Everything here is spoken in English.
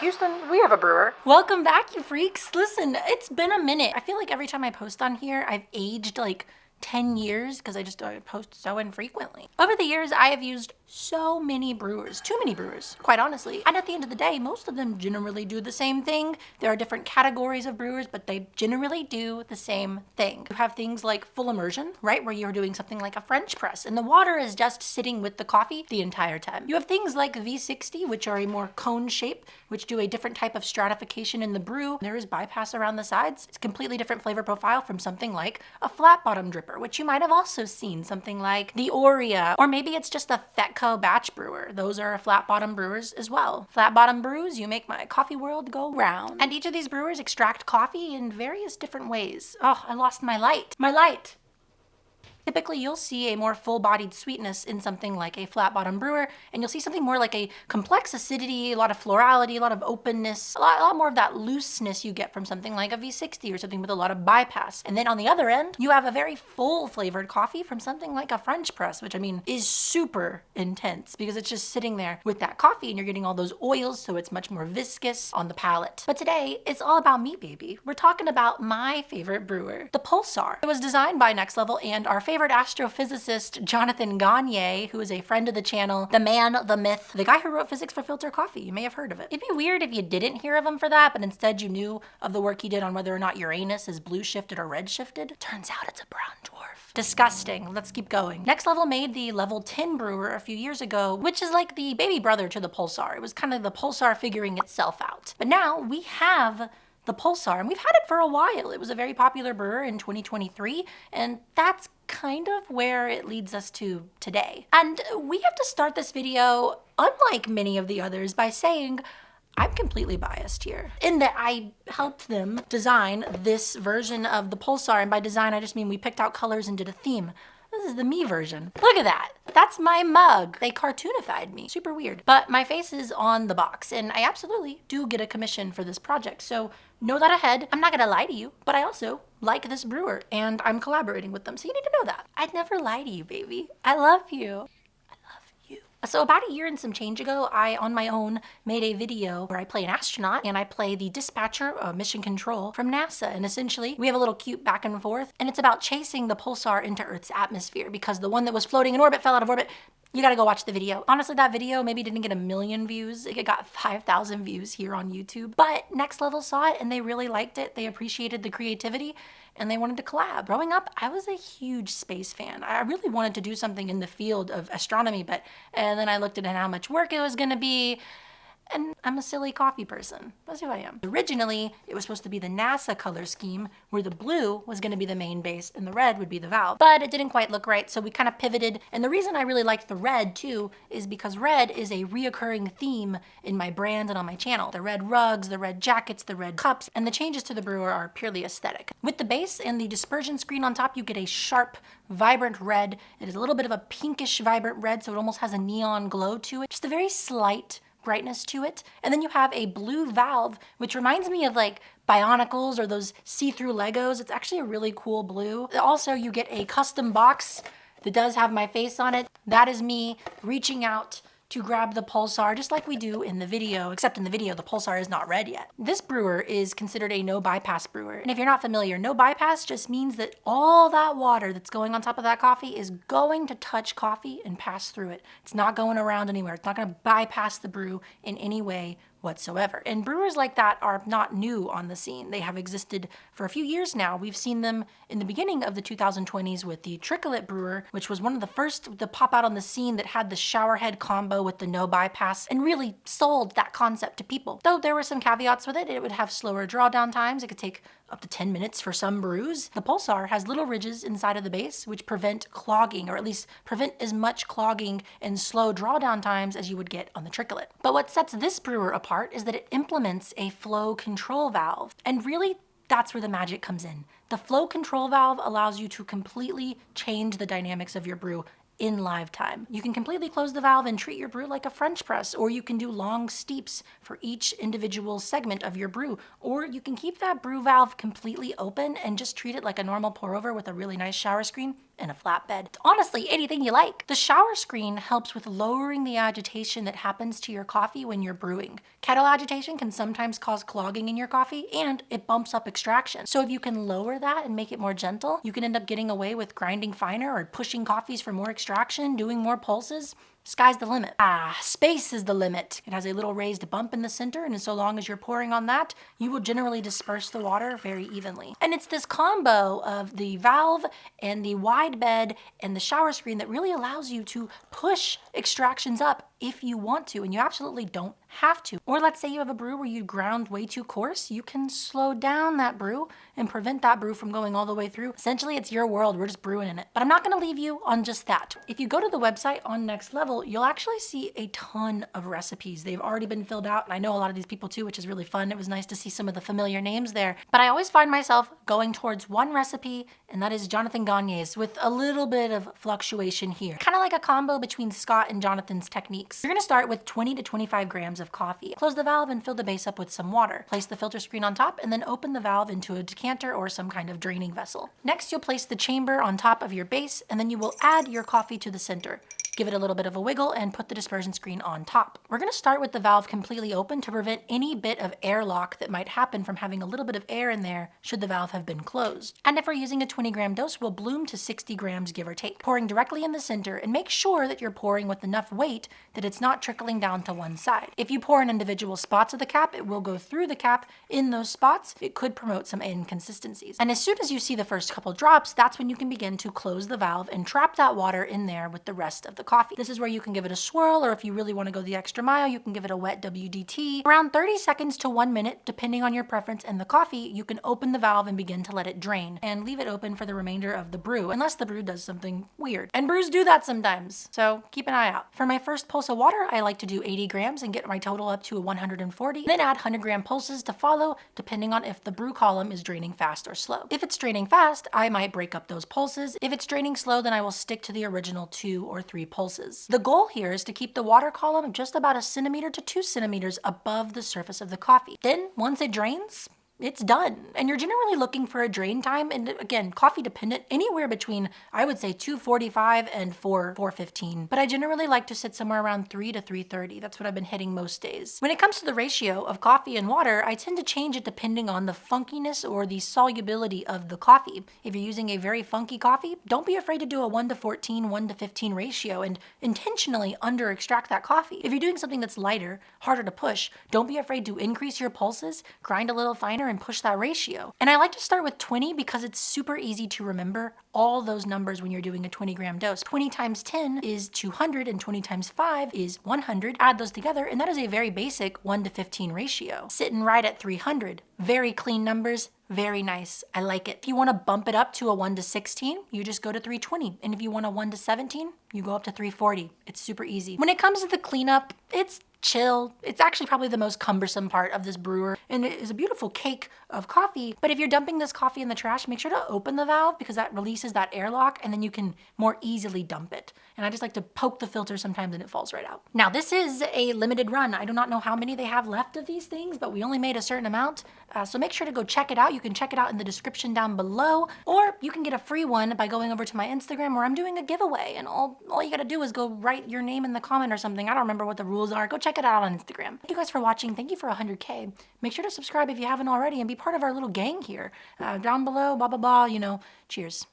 Houston, we have a brewer. Welcome back, you freaks. Listen, it's been a minute. I feel like every time I post on here, I've aged like 10 years because I just post so infrequently. Over the years, I have used so many brewers, too many brewers, quite honestly. And at the end of the day, most of them generally do the same thing. There are different categories of brewers, but they generally do the same thing. You have things like full immersion, right? Where you're doing something like a French press and the water is just sitting with the coffee the entire time. You have things like V60, which are a more cone shape, which do a different type of stratification in the brew. There is bypass around the sides. It's a completely different flavor profile from something like a flat bottom dripper, which you might have also seen, something like the Aurea, or maybe it's just a Fetco batch brewer. Those are flat bottom brewers as well. Flat bottom brews, you make my coffee world go round. And each of these brewers extract coffee in various different ways. Oh, I lost my light. My light! Typically, you'll see a more full-bodied sweetness in something like a flat-bottom brewer, and you'll see something more like a complex acidity, a lot of florality, a lot of openness, a lot more of that looseness you get from something like a V60 or something with a lot of bypass. And then on the other end, you have a very full-flavored coffee from something like a French press, which I mean is super intense because it's just sitting there with that coffee and you're getting all those oils, so it's much more viscous on the palate. But today, it's all about me, baby. We're talking about my favorite brewer, the Pulsar. It was designed by Next Level and our favorite astrophysicist Jonathan Gagne, who is a friend of the channel, the man, the myth, the guy who wrote Physics for Filter Coffee. You may have heard of it. It'd be weird if you didn't hear of him for that, but instead you knew of the work he did on whether or not Uranus is blue shifted or red shifted. Turns out it's a brown dwarf. Disgusting. Let's keep going. Next Level made the Level 10 brewer a few years ago, which is like the baby brother to the Pulsar. It was kind of the Pulsar figuring itself out. But now we have the Pulsar, and we've had it for a while. It was a very popular brewer in 2023, and that's kind of where it leads us to today. And we have to start this video, unlike many of the others, by saying I'm completely biased here in that I helped them design this version of the Pulsar, and by design I just mean we picked out colors and did a theme. This is the me version. Look at that. That's my mug. They cartoonified me. Super weird. But my face is on the box, and I absolutely do get a commission for this project. So know that ahead. I'm not gonna lie to you, but I also like this brewer, and I'm collaborating with them. So you need to know that. I'd never lie to you, baby. I love you. So about a year and some change ago, I, on my own, made a video where I play an astronaut and I play the dispatcher, mission control from NASA. And essentially, we have a little cute back and forth, and it's about chasing the Pulsar into Earth's atmosphere because the one that was floating in orbit fell out of orbit. You gotta go watch the video. Honestly, that video maybe didn't get 1 million views. It got 5,000 views here on YouTube. But Next Level saw it and they really liked it. They appreciated the creativity and they wanted to collab. Growing up, I was a huge space fan. I really wanted to do something in the field of astronomy, and then I looked at how much work it was gonna be, and I'm a silly coffee person. That's who I am. Originally, it was supposed to be the NASA color scheme where the blue was gonna be the main base and the red would be the valve, but it didn't quite look right, so we kind of pivoted. And the reason I really liked the red too is because red is a reoccurring theme in my brand and on my channel. The red rugs, the red jackets, the red cups, and the changes to the brewer are purely aesthetic. With the base and the dispersion screen on top, you get a sharp, vibrant red. It is a little bit of a pinkish, vibrant red, so it almost has a neon glow to it. Just a very slight brightness to it. And then you have a blue valve, which reminds me of like Bionicles or those see-through Legos. It's actually a really cool blue. Also, you get a custom box that does have my face on it. That is me reaching out to grab the Pulsar, just like we do in the video, except in the video, the Pulsar is not red yet. This brewer is considered a no bypass brewer. And if you're not familiar, no bypass just means that all that water that's going on top of that coffee is going to touch coffee and pass through it. It's not going around anywhere. It's not gonna bypass the brew in any way whatsoever. And brewers like that are not new on the scene. They have existed for a few years now. We've seen them in the beginning of the 2020s with the Tricklet brewer, which was one of the first to pop out on the scene that had the shower head combo with the no bypass and really sold that concept to people. Though there were some caveats with it. It would have slower drawdown times. It could take up to 10 minutes for some brews. The Pulsar has little ridges inside of the base which prevent clogging, or at least prevent as much clogging and slow drawdown times as you would get on the Tricklet. But what sets this brewer apart is that it implements a flow control valve. And really, that's where the magic comes in. The flow control valve allows you to completely change the dynamics of your brew in live time. You can completely close the valve and treat your brew like a French press, or you can do long steeps for each individual segment of your brew, or you can keep that brew valve completely open and just treat it like a normal pour over with a really nice shower screen and a flatbed. It's honestly anything you like. The shower screen helps with lowering the agitation that happens to your coffee when you're brewing. Kettle agitation can sometimes cause clogging in your coffee, and it bumps up extraction. So if you can lower that and make it more gentle, you can end up getting away with grinding finer or pushing coffees for more extraction, doing more pulses. Sky's the limit. Space is the limit. It has a little raised bump in the center, and so long as you're pouring on that, you will generally disperse the water very evenly. And it's this combo of the valve and the wide bed and the shower screen that really allows you to push extractions up if you want to, and you absolutely don't have to. Or let's say you have a brew where you ground way too coarse, you can slow down that brew and prevent that brew from going all the way through. Essentially, it's your world, we're just brewing in it. But I'm not gonna leave you on just that. If you go to the website on Next Level, you'll actually see a ton of recipes. They've already been filled out, and I know a lot of these people too, which is really fun. It was nice to see some of the familiar names there. But I always find myself going towards one recipe, and that is Jonathan Gagne's, with a little bit of fluctuation here. Kind of like a combo between Scott and Jonathan's techniques. You're gonna start with 20 to 25 grams of coffee. Close the valve and fill the base up with some water. Place the filter screen on top and then open the valve into a decanter or some kind of draining vessel. Next, you'll place the chamber on top of your base, and then you will add your coffee to the center. Give it a little bit of a wiggle and put the dispersion screen on top. We're gonna start with the valve completely open to prevent any bit of airlock that might happen from having a little bit of air in there should the valve have been closed. And if we're using a 20-gram dose, we'll bloom to 60 grams, give or take. Pouring directly in the center, and make sure that you're pouring with enough weight that it's not trickling down to one side. If you pour in individual spots of the cap, it will go through the cap in those spots. It could promote some inconsistencies. And as soon as you see the first couple drops, that's when you can begin to close the valve and trap that water in there with the rest of the coffee. This is where you can give it a swirl, or if you really want to go the extra mile, you can give it a wet WDT. Around 30 seconds to 1 minute, depending on your preference and the coffee, you can open the valve and begin to let it drain, and leave it open for the remainder of the brew, unless the brew does something weird. And brews do that sometimes, so keep an eye out. For my first pulse of water, I like to do 80 grams and get my total up to a 140, then add 100-gram pulses to follow, depending on if the brew column is draining fast or slow. If it's draining fast, I might break up those pulses. If it's draining slow, then I will stick to the original 2 or 3 pulses. The goal here is to keep the water column just about 1 centimeter to 2 centimeters above the surface of the coffee. Then, once it drains, it's done. And you're generally looking for a drain time, and again, coffee dependent, anywhere between, I would say, 2:45 and 4:15. But I generally like to sit somewhere around 3 to 3:30. That's what I've been hitting most days. When it comes to the ratio of coffee and water, I tend to change it depending on the funkiness or the solubility of the coffee. If you're using a very funky coffee, don't be afraid to do a 1:14, 1:15 ratio and intentionally under extract that coffee. If you're doing something that's lighter, harder to push, don't be afraid to increase your pulses, grind a little finer, and push that ratio. And I like to start with 20 because it's super easy to remember all those numbers when you're doing a 20-gram dose. 20 times 10 is 200, and 20 times 5 is 100. Add those together, and that is a very basic 1:15 ratio. Sitting right at 300. Very clean numbers. Very nice. I like it. If you want to bump it up to a 1:16, you just go to 320. And if you want a 1:17, you go up to 340. It's super easy. When it comes to the cleanup, it's chill. It's actually probably the most cumbersome part of this brewer, and it is a beautiful cake of coffee. But if you're dumping this coffee in the trash, make sure to open the valve because that releases that airlock, and then you can more easily dump it. And I just like to poke the filter sometimes and it falls right out. Now, this is a limited run. I do not know how many they have left of these things, but we only made a certain amount. So make sure to go check it out. You can check it out in the description down below, or you can get a free one by going over to my Instagram where I'm doing a giveaway, and all you gotta do is go write your name in the comment or something. I don't remember what the rules are. Go check it out on Instagram. Thank you guys for watching. Thank you for 100K. Make sure to subscribe if you haven't already and be part of our little gang here. Down below, blah, blah, blah, cheers.